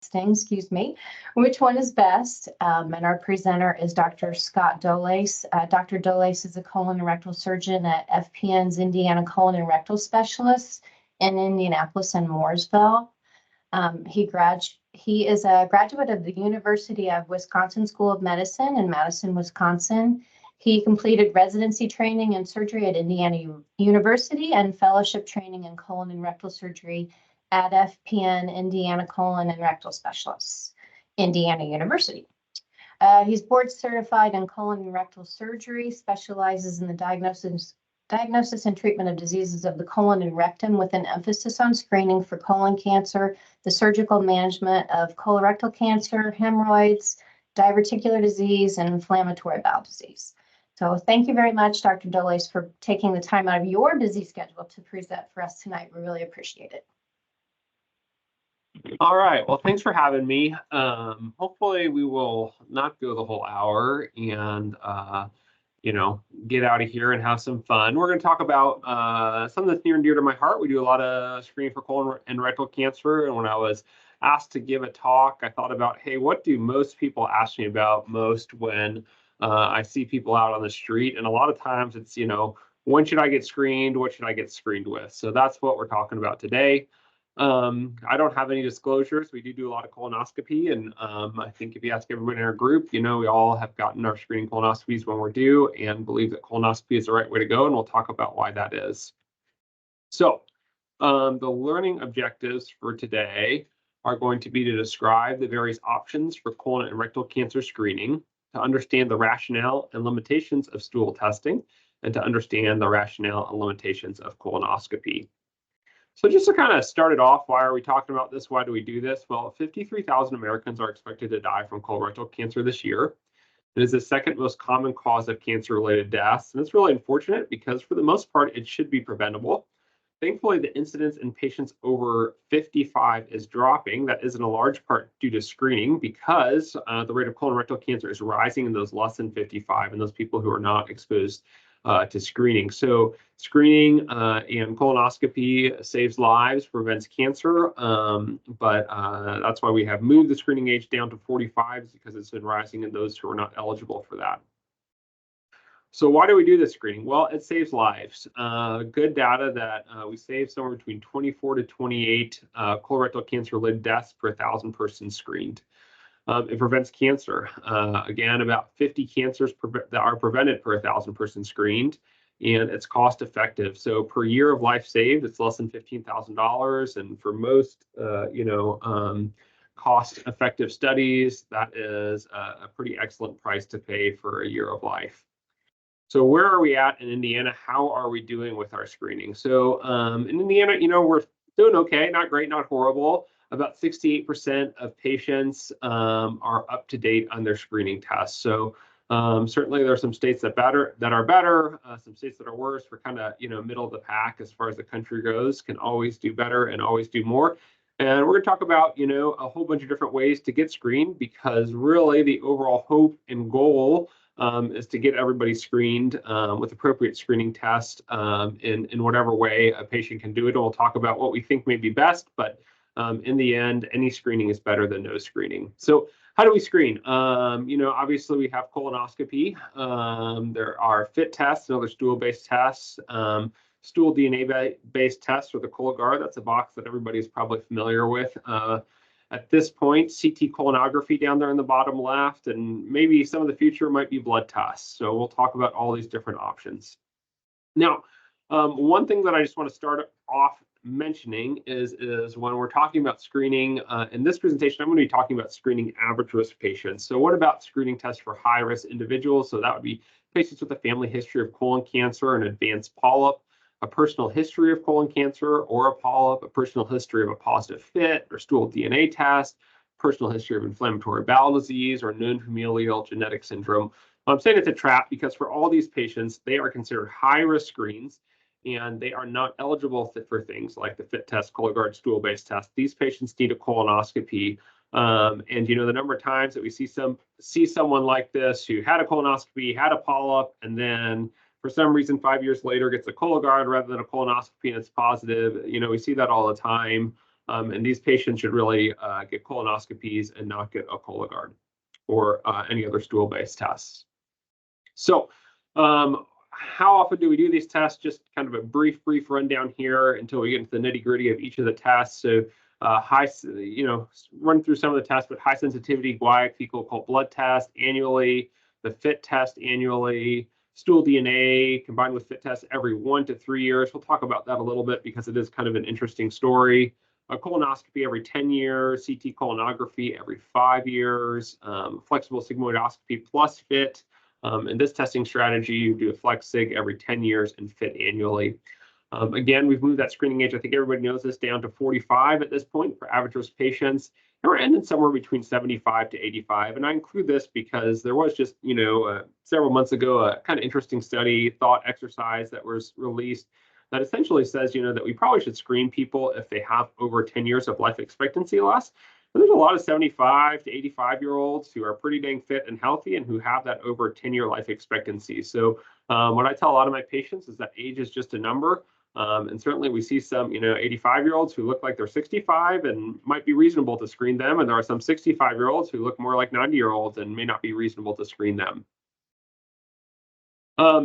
testing, excuse me, which one is best. And our presenter is Dr. Scott Dolejs. Dr. Dolejs is a colon and rectal surgeon at FPN's Indiana Colon and Rectal Specialists in Indianapolis and Mooresville. He is a graduate of the University of Wisconsin School of Medicine in Madison, Wisconsin. He completed residency training in surgery at Indiana University and fellowship training in colon and rectal surgery at FPN Indiana Colon and Rectal Specialists, Indiana University. He's board certified in colon and rectal surgery, specializes in the diagnosis and treatment of diseases of the colon and rectum with an emphasis on screening for colon cancer, the surgical management of colorectal cancer, hemorrhoids, diverticular disease, and inflammatory bowel disease. So thank you very much, Dr. Dolejs, for taking the time out of your busy schedule to present for us tonight. We really appreciate it. All right. Well, thanks for having me. Hopefully we will not go the whole hour and, get out of here and have some fun. We're going to talk about something that's near and dear to my heart. We do a lot of screening for colon and rectal cancer. And when I was asked to give a talk, I thought about, hey, what do most people ask me about most when I see people out on the street? And a lot of times it's, when should I get screened? What should I get screened with? So that's what we're talking about today. I don't have any disclosures. We do a lot of colonoscopy, and I think if you ask everybody in our group, we all have gotten our screening colonoscopies when we're due and believe that colonoscopy is the right way to go, and we'll talk about why that is. So the learning objectives for today are going to be to describe the various options for colon and rectal cancer screening, to understand the rationale and limitations of stool testing, and to understand the rationale and limitations of colonoscopy. So just to kind of start it off, why are we talking about this? Why do we do this? Well, 53,000 Americans are expected to die from colorectal cancer this year. It is the second most common cause of cancer-related deaths. And it's really unfortunate because for the most part, it should be preventable. Thankfully, the incidence in patients over 55 is dropping. That is in a large part due to screening because the rate of colon and rectal cancer is rising in those less than 55 and those people who are not exposed to screening. So screening and colonoscopy saves lives, prevents cancer, but that's why we have moved the screening age down to 45 because it's been rising in those who are not eligible for that. So why do we do this screening? Well, it saves lives. Good data that we save somewhere between 24 to 28 colorectal cancer-related deaths per 1,000 persons screened. It prevents cancer. Again, about 50 cancers that are prevented per 1,000 persons screened, and it's cost effective. So per year of life saved, it's less than $15,000. And for most, cost effective studies, that is a pretty excellent price to pay for a year of life. So where are we at in Indiana? How are we doing with our screening? So in Indiana, we're doing okay, not great, not horrible. About 68% of patients are up to date on their screening tests. So certainly there are some states that are better, some states that are worse. We're kind of middle of the pack as far as the country goes. Can always do better and always do more. And we're going to talk about a whole bunch of different ways to get screened because really the overall hope and goal is to get everybody screened with appropriate screening tests in whatever way a patient can do it. And we'll talk about what we think may be best, but in the end, any screening is better than no screening. So how do we screen? Obviously we have colonoscopy. There are FIT tests and other stool-based tests. Stool DNA-based tests or the Cologuard, that's a box that everybody's probably familiar with. At this point, CT colonography down there in the bottom left, and maybe some of the future might be blood tests. So we'll talk about all these different options. Now, one thing that I just want to start off mentioning is when we're talking about screening, in this presentation, I'm going to be talking about screening average risk patients. So what about screening tests for high risk individuals? So that would be patients with a family history of colon cancer, an advanced polyp, a personal history of colon cancer or a polyp, a personal history of a positive FIT or stool DNA test, personal history of inflammatory bowel disease or known familial genetic syndrome. I'm saying it's a trap because for all these patients, they are considered high-risk screens and they are not eligible for things like the FIT test, Cologuard, stool-based test. These patients need a colonoscopy. And the number of times that we see someone like this who had a colonoscopy, had a polyp, and then for some reason 5 years later gets a Cologuard rather than a colonoscopy and it's positive. We see that all the time. And these patients should really get colonoscopies and not get a Cologuard or any other stool-based tests. So how often do we do these tests? Just kind of a brief rundown here until we get into the nitty-gritty of each of the tests. So run through some of the tests, but high sensitivity guaiac fecal occult blood test annually, the FIT test annually, stool DNA combined with FIT tests every 1 to 3 years. We'll talk about that a little bit because it is kind of an interesting story. A colonoscopy every 10 years, CT colonography every 5 years, flexible sigmoidoscopy plus FIT. In this testing strategy, you do a flex sig every 10 years and FIT annually. Again, we've moved that screening age, I think everybody knows this, down to 45 at this point for average risk patients. And we're ending somewhere between 75 to 85. And I include this because there was just, several months ago, a kind of interesting study, thought exercise that was released that essentially says, that we probably should screen people if they have over 10 years of life expectancy loss. But there's a lot of 75 to 85-year-olds who are pretty dang fit and healthy and who have that over 10-year life expectancy. So what I tell a lot of my patients is that age is just a number. And certainly we see some, 85-year-olds who look like they're 65 and might be reasonable to screen them. And there are some 65-year-olds who look more like 90-year-olds and may not be reasonable to screen them.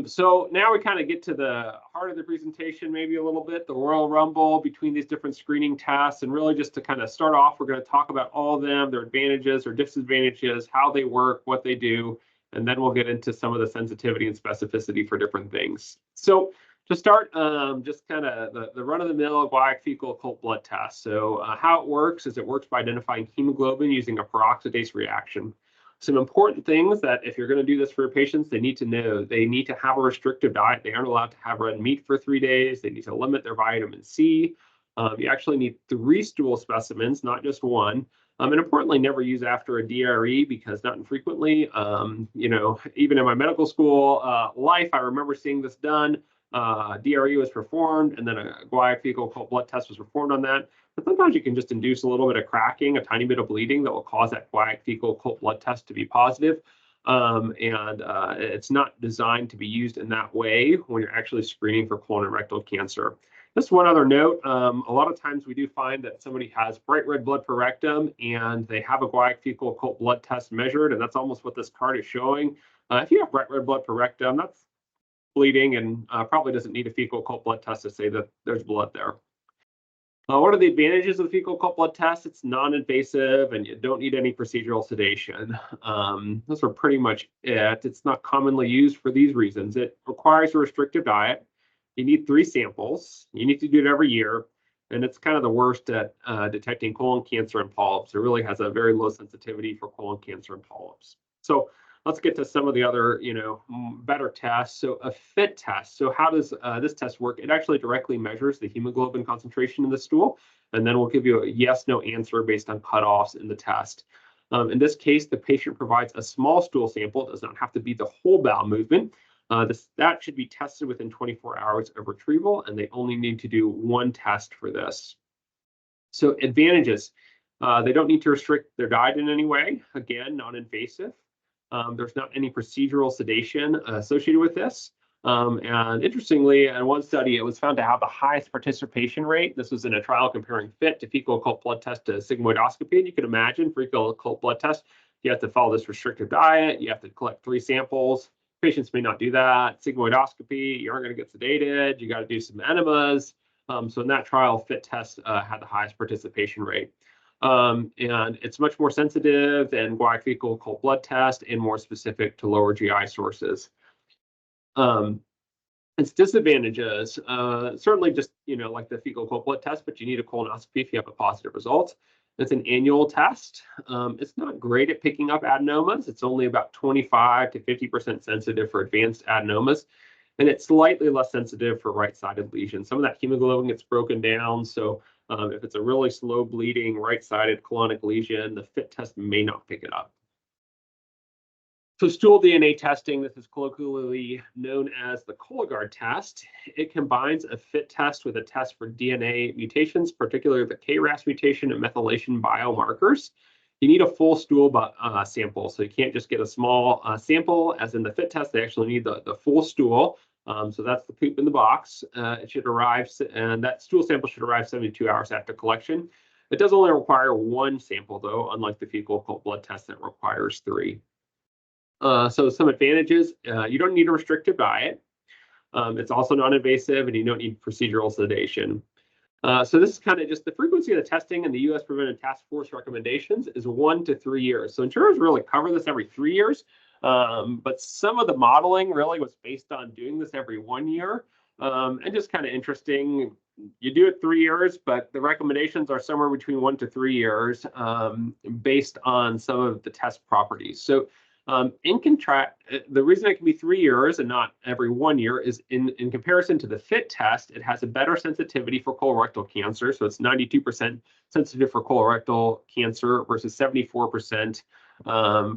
So now we kind of get to the heart of the presentation, maybe a little bit, the Royal Rumble between these different screening tests. And really just to kind of start off, we're going to talk about all of them, their advantages or disadvantages, how they work, what they do, and then we'll get into some of the sensitivity and specificity for different things. So to start, just kind of the run-of-the-mill guaiac fecal occult blood test. So how it works is it works by identifying hemoglobin using a peroxidase reaction. Some important things that if you're going to do this for your patients, they need to know. They need to have a restrictive diet. They aren't allowed to have red meat for 3 days. They need to limit their vitamin C. You actually need 3 stool specimens, not just 1. And importantly, never use after a DRE because not infrequently, even in my medical school life, I remember seeing this done. DRE was performed and then a guaiac fecal occult blood test was performed on that. But sometimes you can just induce a little bit of cracking, a tiny bit of bleeding that will cause that guaiac fecal occult blood test to be positive. It's not designed to be used in that way when you're actually screening for colon and rectal cancer. Just one other note, a lot of times we do find that somebody has bright red blood per rectum and they have a guaiac fecal occult blood test measured, and that's almost what this card is showing. If you have bright red blood per rectum, that's bleeding and probably doesn't need a fecal occult blood test to say that there's blood there. What are the advantages of the fecal occult blood test? It's non-invasive and you don't need any procedural sedation. Those are pretty much it. It's not commonly used for these reasons. It requires a restrictive diet. You need 3 samples. You need to do it every year. And it's kind of the worst at detecting colon cancer and polyps. It really has a very low sensitivity for colon cancer and polyps. So let's get to some of the other, better tests. So a FIT test. So how does this test work? It actually directly measures the hemoglobin concentration in the stool, and then we'll give you a yes/no answer based on cutoffs in the test. In this case, the patient provides a small stool sample. It does not have to be the whole bowel movement. That should be tested within 24 hours of retrieval, and they only need to do 1 test for this. So advantages. They don't need to restrict their diet in any way. Again, non-invasive. There's not any procedural sedation associated with this. And interestingly, in one study, it was found to have the highest participation rate. This was in a trial comparing FIT to fecal occult blood test to sigmoidoscopy. And you can imagine for fecal occult blood test, you have to follow this restrictive diet. You have to collect 3 samples. Patients may not do that. Sigmoidoscopy, you aren't going to get sedated. You got to do some enemas. So in that trial, FIT test had the highest participation rate. And it's much more sensitive than guaiac fecal occult blood test and more specific to lower GI sources. Its disadvantages, certainly just, like the fecal occult blood test, but you need a colonoscopy if you have a positive result. It's an annual test. It's not great at picking up adenomas. It's only about 25 to 50% sensitive for advanced adenomas. And it's slightly less sensitive for right-sided lesions. Some of that hemoglobin gets broken down. So if it's a really slow bleeding right-sided colonic lesion, the FIT test may not pick it up. So stool DNA testing, this is colloquially known as the Cologuard test. It combines a FIT test with a test for DNA mutations, particularly the KRAS mutation and methylation biomarkers. You need a full stool sample, so you can't just get a small sample. As in the FIT test, they actually need the full stool. So that's the poop in the box. It should arrive, and that stool sample should arrive 72 hours after collection. It does only require one sample, though, unlike the fecal blood test that requires 3. So some advantages, you don't need a restrictive diet. It's also non-invasive, and you don't need procedural sedation. So this is kind of just the frequency of the testing, and the U.S. Preventive Task Force recommendations is 1 to 3 years. So insurers really cover this every 3 years, but some of the modeling really was based on doing this every 1 year. And just kind of interesting, you do it 3 years, but the recommendations are somewhere between 1 to 3 years based on some of the test properties. So in contrast, the reason it can be 3 years and not every 1 year is in comparison to the FIT test, it has a better sensitivity for colorectal cancer. So it's 92% sensitive for colorectal cancer versus 74%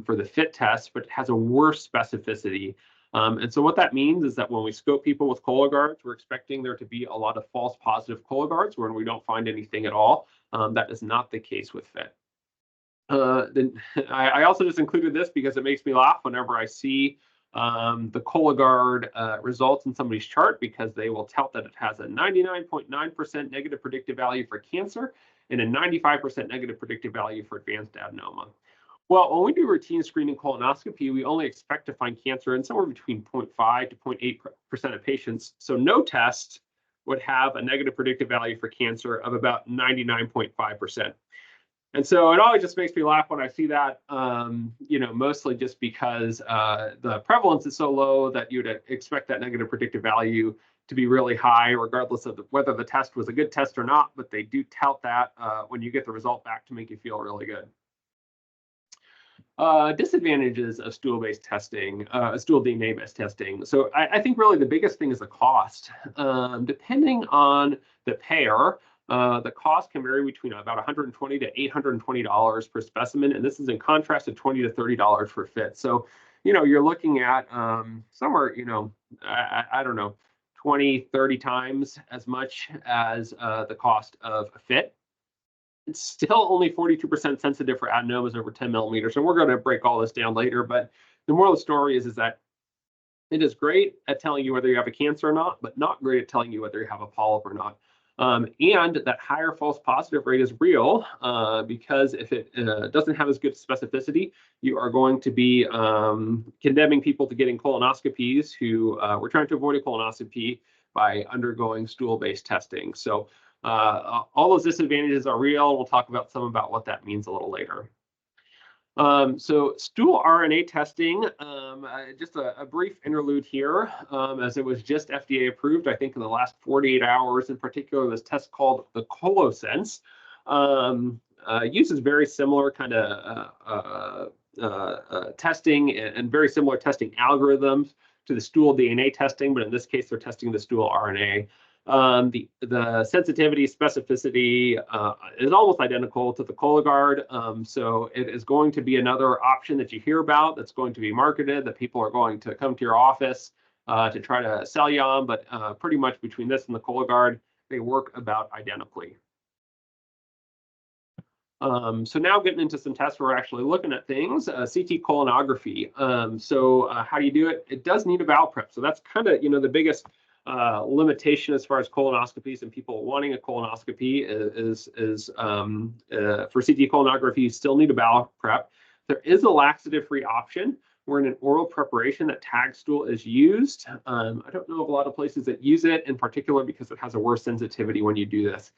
for the FIT test, but it has a worse specificity. And so what that means is that when we scope people with Cologuards, we're expecting there to be a lot of false positive Cologuards when we don't find anything at all. That is not the case with FIT. Then I also just included this because it makes me laugh whenever I see the Cologuard results in somebody's chart, because they will tout that it has a 99.9% negative predictive value for cancer and a 95% negative predictive value for advanced adenoma. Well, when we do routine screening colonoscopy, we only expect to find cancer in somewhere between 0.5 to 0.8% of patients. So no test would have a negative predictive value for cancer of about 99.5%. And so it always just makes me laugh when I see that, mostly just because the prevalence is so low that you'd expect that negative predictive value to be really high, regardless of whether the test was a good test or not. But they do tout that when you get the result back to make you feel really good. Disadvantages of stool-based testing, stool DNA-based testing. So I think really the biggest thing is the cost. Depending on the payer, the cost can vary between about $120 to $820 per specimen, and this is in contrast to $20 to $30 for FIT. So, you're looking at somewhere, I don't know, 20, 30 times as much as the cost of a FIT. It's still only 42% sensitive for adenomas over 10 millimeters, and we're going to break all this down later. But the moral of the story is that it is great at telling you whether you have a cancer or not, but not great at telling you whether you have a polyp or not. And that higher false positive rate is real because if it doesn't have as good specificity, you are going to be condemning people to getting colonoscopies who were trying to avoid a colonoscopy by undergoing stool-based testing. So all those disadvantages are real. We'll talk about about what that means a little later. So stool RNA testing, just a brief interlude here, as it was just FDA approved, I think in the last 48 hours, in particular, this test called the ColoSense, uses very similar kind of testing and very similar testing algorithms to the stool DNA testing, but in this case, they're testing the stool RNA. The sensitivity specificity is almost identical to the Cologuard, so it is going to be another option that you hear about that's going to be marketed, that people are going to come to your office to try to sell you on, but pretty much between this and the Cologuard, they work about identically. So now getting into some tests where we're actually looking at things, CT colonography. So how do you do it? It does need a bowel prep. So that's kind of, the biggest limitation as far as colonoscopies and people wanting a colonoscopy is for CT colonography, you still need a bowel prep. There is a laxative-free option where in an oral preparation that tag stool is used. I don't know of a lot of places that use it in particular because it has a worse sensitivity when you do this.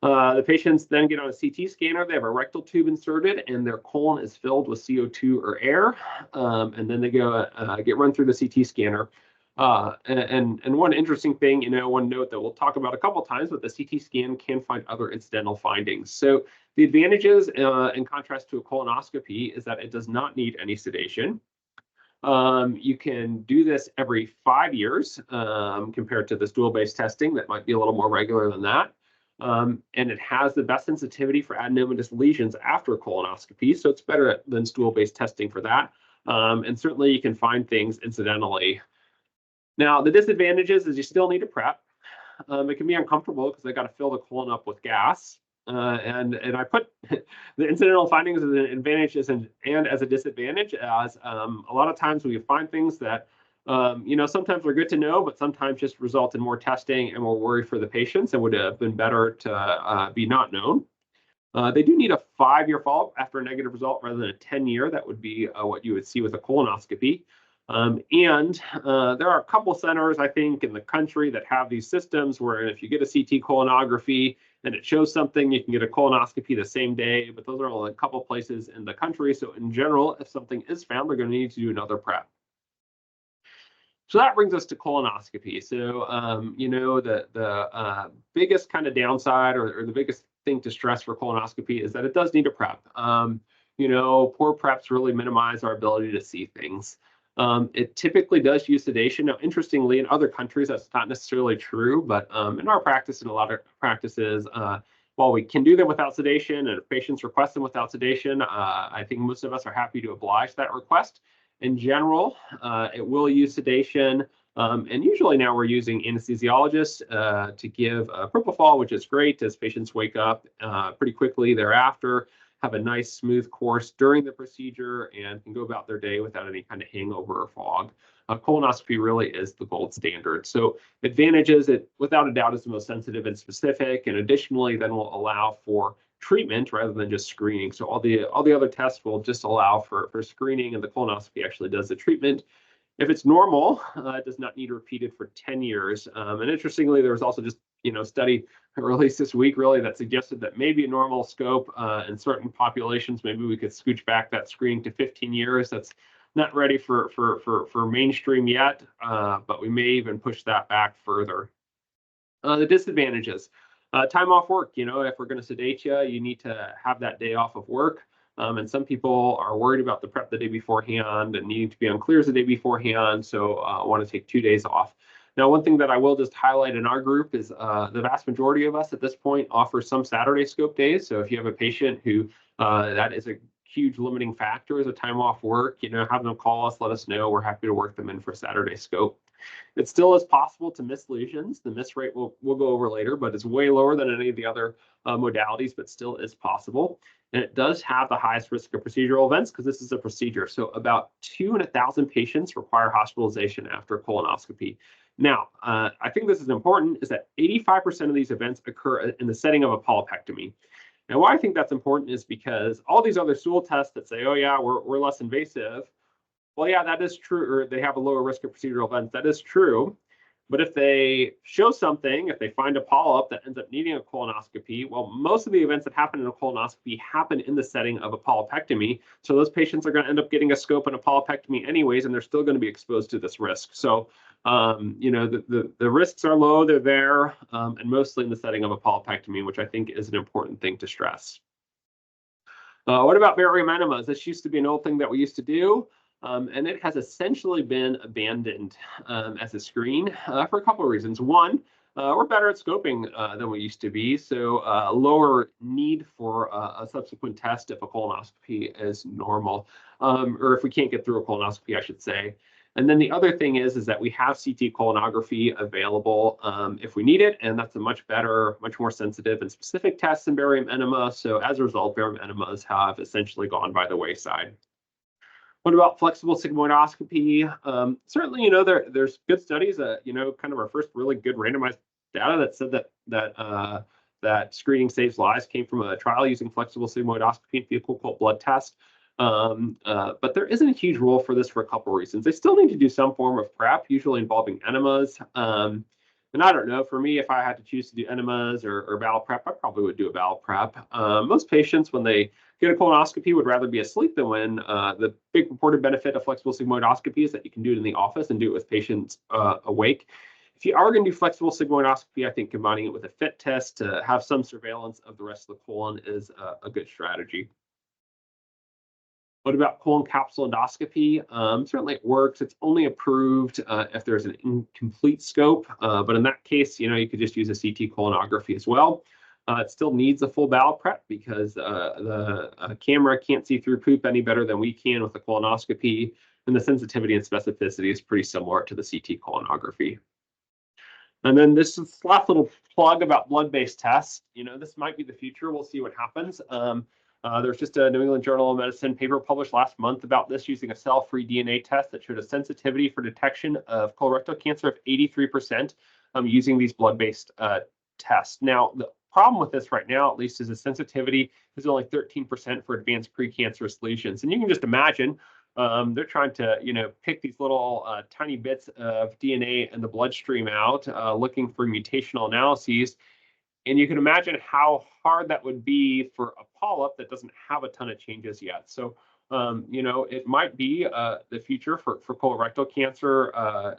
The patients then get on a CT scanner. They have a rectal tube inserted and their colon is filled with CO2 or air. And then they go get run through the CT scanner. And one interesting thing, one note that we'll talk about a couple times, but the CT scan can find other incidental findings. So the advantages in contrast to a colonoscopy is that it does not need any sedation. You can do this every 5 years compared to the stool-based testing that might be a little more regular than that. And it has the best sensitivity for adenomatous lesions after colonoscopy, so it's better than stool-based testing for that. And certainly you can find things incidentally. Now, the disadvantages is you still need to prep. It can be uncomfortable because they got to fill the colon up with gas. And I put the incidental findings as an advantage and as a disadvantage, as a lot of times we find things that, sometimes are good to know, but sometimes just result in more testing and more worry for the patients and would have been better to be not known. They do need a 5-year follow-up after a negative result rather than a 10-year. That would be what you would see with a colonoscopy. There are a couple centers, I think, in the country that have these systems where if you get a CT colonography and it shows something, you can get a colonoscopy the same day, but those are only a couple places in the country. So in general, if something is found, they're going to need to do another prep. So that brings us to colonoscopy. So, the biggest kind of downside or the biggest thing to stress for colonoscopy is that it does need a prep. Poor preps really minimize our ability to see things. It typically does use sedation. Now, interestingly, in other countries, that's not necessarily true, but in our practice and a lot of practices, while we can do them without sedation, and if patients request them without sedation, I think most of us are happy to oblige that request. In general, it will use sedation, and usually now we're using anesthesiologists to give propofol, which is great as patients wake up pretty quickly thereafter, have a nice smooth course during the procedure, and can go about their day without any kind of hangover or fog. Colonoscopy really is the gold standard. So advantages, it without a doubt is the most sensitive and specific, and additionally then will allow for treatment rather than just screening. So all the other tests will just allow for screening, and the colonoscopy actually does the treatment. If it's normal, it does not need repeated for 10 years. And interestingly, there was also just study released this week really that suggested that maybe a normal scope in certain populations, maybe we could scooch back that screening to 15 years. That's not ready for mainstream yet, but we may even push that back further. The disadvantages. Time off work. If we're going to sedate you, you need to have that day off of work. And some people are worried about the prep the day beforehand and needing to be on clears the day beforehand, so want to take 2 days off. Now, one thing that I will just highlight in our group is the vast majority of us at this point offer some Saturday scope days. So if you have a patient who that is a huge limiting factor is a time off work, have them call us, let us know. We're happy to work them in for Saturday scope. It still is possible to miss lesions. The miss rate we'll go over later, but it's way lower than any of the other modalities, but still is possible. And it does have the highest risk of procedural events because this is a procedure. So about 2 in 1,000 patients require hospitalization after colonoscopy. Now, I think this is important, is that 85% of these events occur in the setting of a polypectomy. Now, why I think that's important is because all these other stool tests that say, oh yeah, we're less invasive. Well, yeah, that is true, or they have a lower risk of procedural events. That is true. But if they show something, if they find a polyp that ends up needing a colonoscopy, well, most of the events that happen in a colonoscopy happen in the setting of a polypectomy. So those patients are going to end up getting a scope and a polypectomy anyways, and they're still going to be exposed to this risk. So, the risks are low, they're there, and mostly in the setting of a polypectomy, which I think is an important thing to stress. What about barium enemas? This used to be an old thing that we used to do. And it has essentially been abandoned as a screen for a couple of reasons. One, we're better at scoping than we used to be, so lower need for a subsequent test if a colonoscopy is normal, or if we can't get through a colonoscopy, I should say. And then the other thing is that we have CT colonography available if we need it, and that's a much better, much more sensitive and specific test than barium enema. So as a result, barium enemas have essentially gone by the wayside. What about flexible sigmoidoscopy? Certainly, there's good studies. Kind of our first really good randomized data that said that screening saves lives came from a trial using flexible sigmoidoscopy and fecal occult blood test. But there isn't a huge role for this for a couple of reasons. They still need to do some form of prep, usually involving enemas. And I don't know, for me, if I had to choose to do enemas or bowel prep, I probably would do a bowel prep. Most patients, when they get a colonoscopy, would rather be asleep than when the big reported benefit of flexible sigmoidoscopy is that you can do it in the office and do it with patients awake. If you are going to do flexible sigmoidoscopy, I think combining it with a FIT test to have some surveillance of the rest of the colon is a good strategy. What about colon capsule endoscopy? Certainly it works. It's only approved if there's an incomplete scope, but in that case, you could just use a CT colonography as well. It still needs a full bowel prep because the camera can't see through poop any better than we can with a colonoscopy, and the sensitivity and specificity is pretty similar to the CT colonography. And then this last little plug about blood-based tests. This might be the future. We'll see what happens. There's just a New England Journal of Medicine paper published last month about this using a cell-free DNA test that showed a sensitivity for detection of colorectal cancer of 83% using these blood-based tests. Now, the problem with this right now, at least, is the sensitivity is only 13% for advanced precancerous lesions. And you can just imagine they're trying to, pick these little tiny bits of DNA in the bloodstream out, looking for mutational analyses. And you can imagine how hard that would be for a polyp that doesn't have a ton of changes yet. So, it might be the future for colorectal cancer,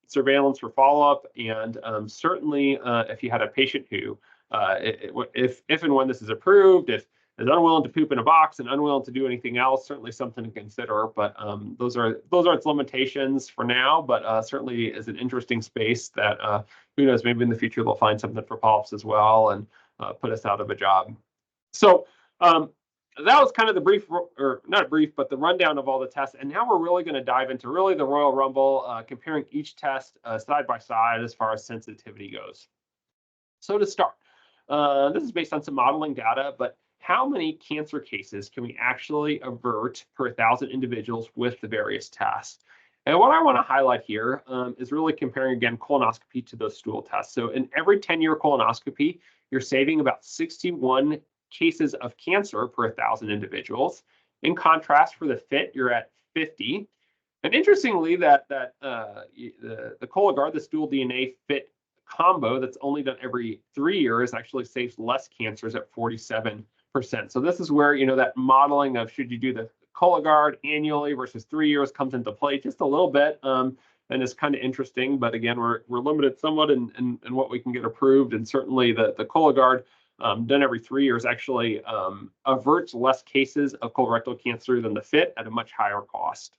surveillance for follow-up. And certainly if you had a patient who, if and when this is approved, if is unwilling to poop in a box and unwilling to do anything else, certainly something to consider. But those are its limitations for now. But certainly is an interesting space that who knows, maybe in the future they'll find something for polyps as well and put us out of a job. So that was kind of the brief, or not brief, but the rundown of all the tests. And now we're really going to dive into really the Royal Rumble, comparing each test side by side as far as sensitivity goes. So to start, this is based on some modeling data, but how many cancer cases can we actually avert per 1,000 individuals with the various tests? And what I want to highlight here is really comparing, again, colonoscopy to those stool tests. So in every 10-year colonoscopy, you're saving about 61 cases of cancer per 1,000 individuals. In contrast, for the FIT, you're at 50. And interestingly, the Cologuard, the stool DNA FIT combo that's only done every 3 years, actually saves less cancers at 47%. So this is where, that modeling of should you do the Cologuard annually versus 3 years comes into play just a little bit. And it's kind of interesting, but again, we're limited somewhat in what we can get approved. And certainly the Cologuard done every 3 years actually averts less cases of colorectal cancer than the FIT at a much higher cost.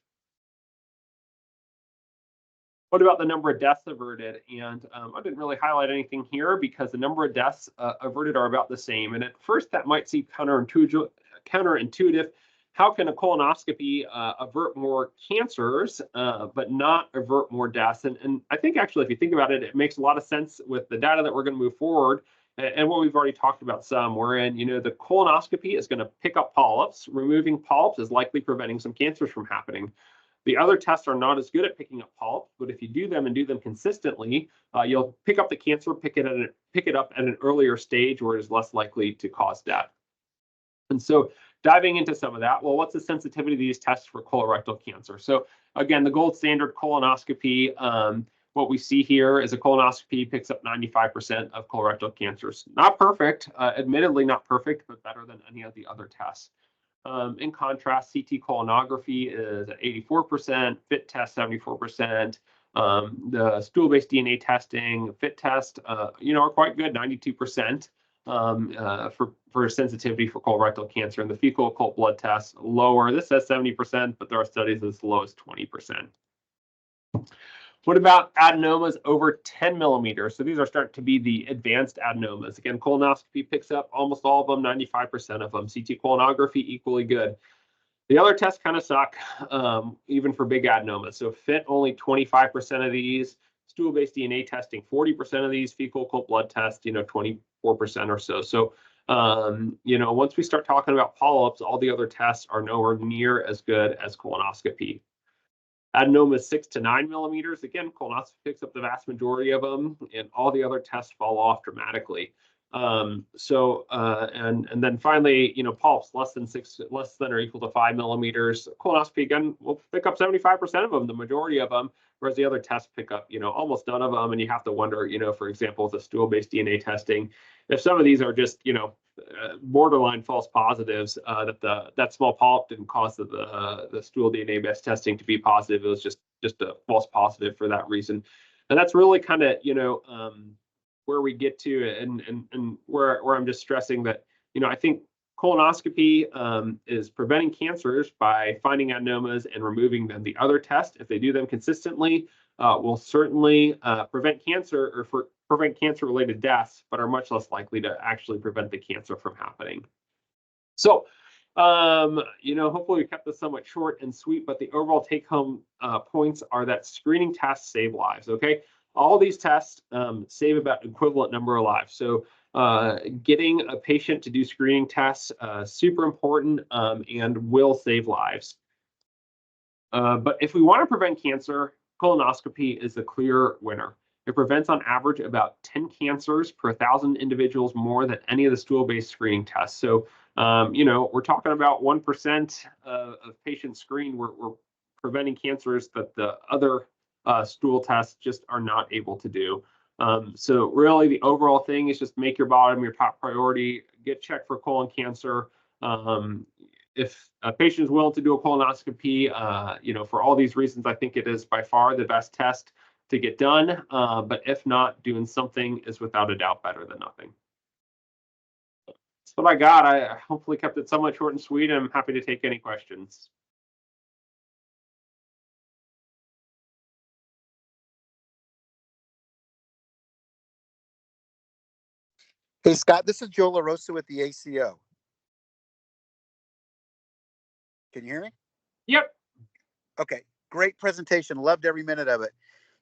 What about the number of deaths averted? And I didn't really highlight anything here because the number of deaths averted are about the same. And at first that might seem counterintuitive. How can a colonoscopy avert more cancers, but not avert more deaths? And I think actually, if you think about it, it makes a lot of sense with the data that we're going to move forward and what we've already talked about some, wherein, the colonoscopy is going to pick up polyps. Removing polyps is likely preventing some cancers from happening. The other tests are not as good at picking up polyps, but if you do them and do them consistently, you'll pick up the cancer, pick it up at an earlier stage where it is less likely to cause death. And so diving into some of that, well, what's the sensitivity of these tests for colorectal cancer? So again, the gold standard colonoscopy, what we see here is a colonoscopy picks up 95% of colorectal cancers. Not perfect, admittedly not perfect, but better than any of the other tests. In contrast, CT colonography is at 84%, FIT test 74%. The stool-based DNA testing, FIT test, are quite good, 92% for sensitivity for colorectal cancer. And the fecal occult blood test lower. This says 70%, but there are studies as low as 20%. What about adenomas over 10 millimeters? So these are starting to be the advanced adenomas. Again, colonoscopy picks up almost all of them, 95% of them. CT colonography, equally good. The other tests kind of suck, even for big adenomas. So FIT, only 25% of these. Stool-based DNA testing, 40% of these. Fecal occult blood test, 24% or so. So, once we start talking about polyps, all the other tests are nowhere near as good as colonoscopy. Adenomas 6 to 9 millimeters. Again, colonoscopy picks up the vast majority of them, and all the other tests fall off dramatically. And then finally, polyps less than or equal to 5 millimeters. Colonoscopy, again, will pick up 75% of them, the majority of them, whereas the other tests pick up, almost none of them. And you have to wonder, for example, with the stool-based DNA testing, if some of these are just, borderline false positives, that small polyp didn't cause the stool DNA-based testing to be positive. It was just a false positive for that reason. And that's really kind of, where we get to, and where I'm just stressing that, I think colonoscopy is preventing cancers by finding adenomas and removing them. The other test, if they do them consistently, will certainly prevent cancer or prevent cancer-related deaths, but are much less likely to actually prevent the cancer from happening. So, hopefully we kept this somewhat short and sweet, but the overall take-home points are that screening tests save lives, okay? All these tests save about equivalent number of lives. So getting a patient to do screening tests, super important, and will save lives. But if we want to prevent cancer, colonoscopy is the clear winner. It prevents on average about 10 cancers per 1,000 individuals more than any of the stool-based screening tests. So, we're talking about 1% of patients screened. We're preventing cancers that the other stool tests just are not able to do. So really the overall thing is just make your bottom your top priority, get checked for colon cancer. If a patient is willing to do a colonoscopy, for all these reasons, I think it is by far the best test to get done. But if not, doing something is without a doubt better than nothing. That's what I got. I hopefully kept it somewhat short and sweet. I'm happy to take any questions. Hey, Scott, this is Joe LaRosa with the ACO. Can you hear me? Yep. Okay, great presentation. Loved every minute of it.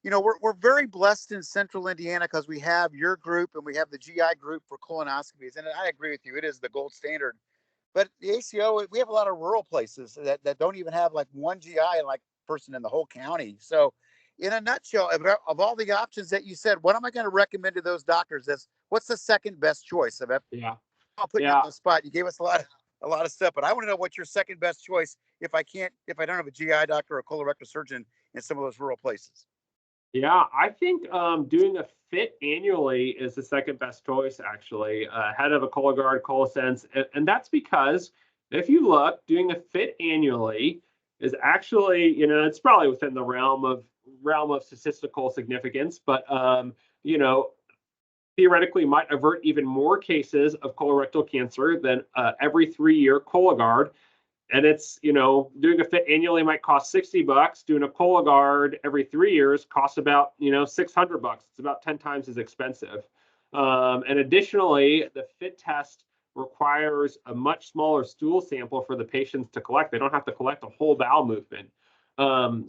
We're very blessed in Central Indiana because we have your group and we have the GI group for colonoscopies. And I agree with you, it is the gold standard. But the ACO, we have a lot of rural places that don't even have like one GI person in the whole county. So in a nutshell, of all the options that you said, what am I going to recommend to those doctors? What's the second best choice? Yeah. I'll put you on the spot. You gave us a lot of stuff, but I want to know what's your second best choice if I don't have a GI doctor or a colorectal surgeon in some of those rural places. Yeah, I think doing a fit annually is the second best choice, actually, ahead of a Cologuard, Colosense, and that's because if you look, doing a fit annually is actually, it's probably within the realm of statistical significance, but theoretically might avert even more cases of colorectal cancer than every 3-year Cologuard. And it's, doing a fit annually might cost $60. Doing a Cologuard every 3 years costs about, $600. It's about 10 times as expensive. And additionally, the fit test requires a much smaller stool sample for the patients to collect. They don't have to collect a whole bowel movement.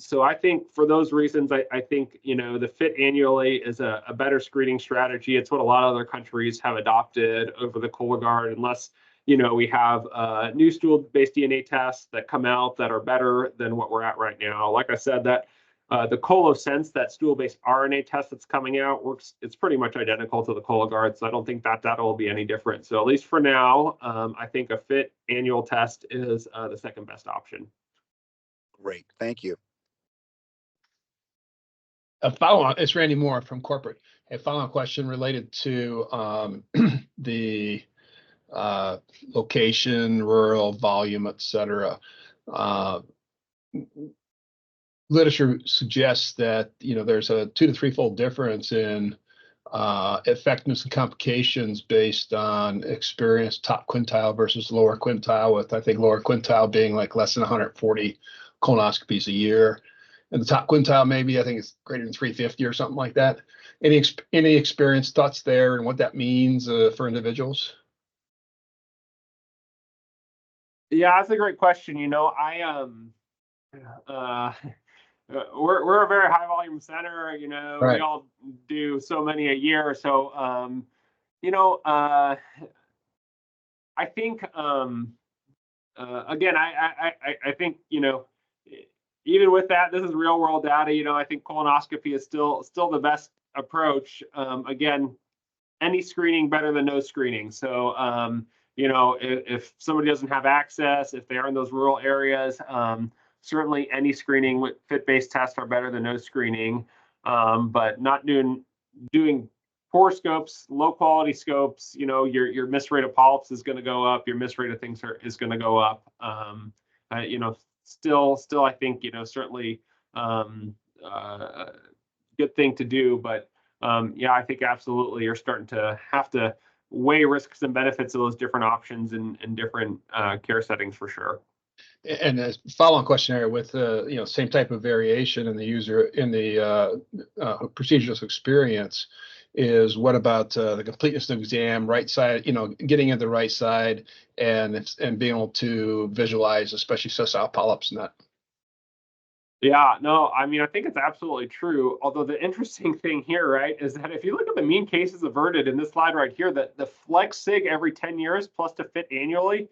So I think for those reasons, I think, the fit annually is a better screening strategy. It's what a lot of other countries have adopted over the Cologuard, unless we have new stool-based DNA tests that come out that are better than what we're at right now. Like I said, that the Colosense, that stool-based RNA test that's coming out, works. It's pretty much identical to the Cologuard, so I don't think that will be any different. So at least for now, I think a fit annual test is the second best option. Great, thank you. A follow-on, it's Randy Moore from corporate. A follow-on question related to the location, rural, volume, et cetera. Literature suggests that there's a 2 to 3-fold difference in effectiveness and complications based on experience, top quintile versus lower quintile, with I think lower quintile being like less than 140 colonoscopies a year, and the top quintile maybe I think it's greater than 350 or something like that. Any experience, thoughts there, and what that means for individuals? Yeah, that's a great question. We're a very high volume center. Right. We all do so many a year. So I think again, I think even with that, this is real world data. I think colonoscopy is still the best approach. Again, any screening better than no screening. So if somebody doesn't have access, if they are in those rural areas, certainly any screening with fit-based tests are better than no screening. But not doing poor scopes, low quality scopes, your miss rate of polyps is going to go up. Your miss rate of things is going to go up. Still, I think, certainly good thing to do. But I think absolutely you're starting to have to weigh risks and benefits of those different options in different care settings for sure. And a follow-on question here with same type of variation in the user in the proceduralist experience is what about the completeness of exam, right side, getting in the right side and being able to visualize, especially sessile polyps and that. Yeah, no, I mean, I think it's absolutely true. Although the interesting thing here, right, is that if you look at the mean cases averted in this slide right here, that the flex sig every 10 years plus to fit annually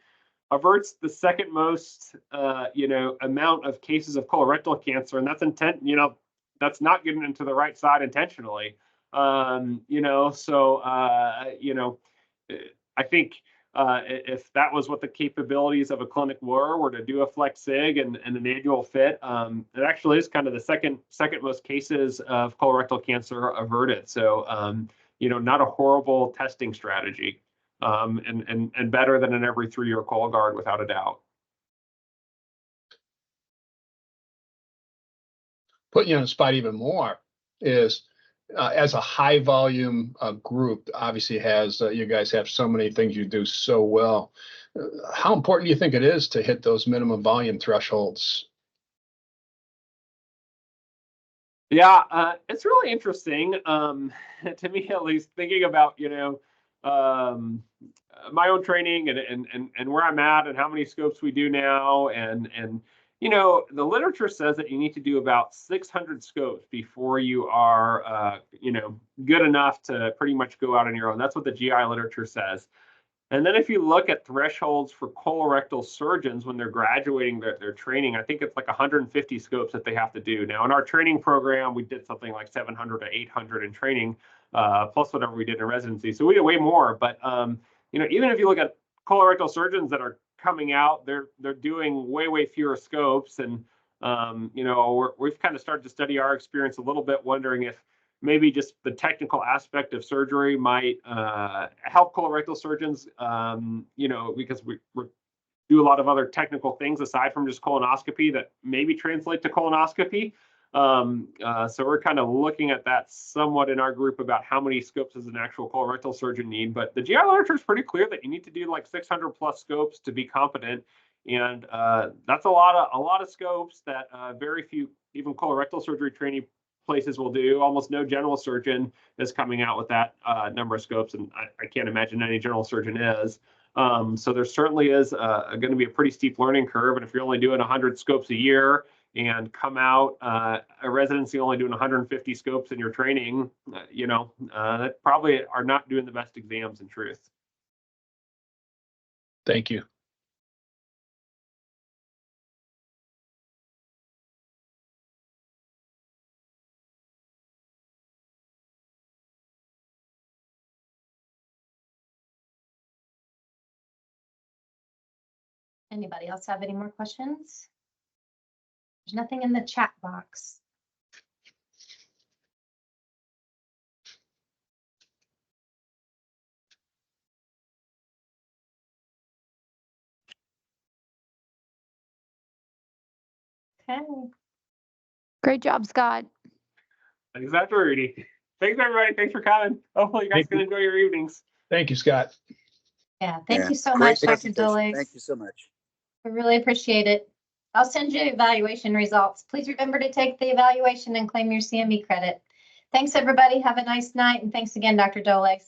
averts the second most, amount of cases of colorectal cancer, and that's that's not getting into the right side intentionally. So I think if that was what the capabilities of a clinic were to do a flex sig and an annual fit, it actually is kind of the second most cases of colorectal cancer averted. So not a horrible testing strategy, and better than an every 3-year Cologuard without a doubt. Putting you on the spot even more is, as a high volume group, obviously has you guys have so many things you do so well. How important do you think it is to hit those minimum volume thresholds? Yeah, it's really interesting, to me at least, thinking about my own training and where I'm at and how many scopes we do now, and the literature says that you need to do about 600 scopes before you are good enough to pretty much go out on your own. That's what the GI literature says. And then if you look at thresholds for colorectal surgeons when they're graduating their training, I think it's like 150 scopes that they have to do. Now, in our training program, we did something like 700 to 800 in training, plus whatever we did in residency. So we did way more. But even if you look at colorectal surgeons that are coming out, they're doing way fewer scopes. And we've kind of started to study our experience a little bit, wondering if maybe just the technical aspect of surgery might help colorectal surgeons, because we do a lot of other technical things aside from just colonoscopy that maybe translate to colonoscopy. So we're kind of looking at that somewhat in our group about how many scopes does an actual colorectal surgeon need. But the GI literature is pretty clear that you need to do like 600 plus scopes to be competent. And that's a lot of scopes that very few, even colorectal surgery training places will do. Almost no general surgeon is coming out with that number of scopes, and I can't imagine any general surgeon is. So there certainly is going to be a pretty steep learning curve, and if you're only doing 100 scopes a year and come out a residency only doing 150 scopes in your training, that probably are not doing the best exams in truth. Thank you. Anybody else have any more questions? There's nothing in the chat box. Okay. Great job, Scott. Exactly, Rudy. Thanks, everybody. Thanks for coming. Hopefully you guys can enjoy your evenings. Thank you, Scott. Yeah, thank you so Great much, Dr. presentation. Dolejs. Thank you so much. I really appreciate it. I'll send you evaluation results. Please remember to take the evaluation and claim your CME credit. Thanks, everybody. Have a nice night. And thanks again, Dr. Dolejs.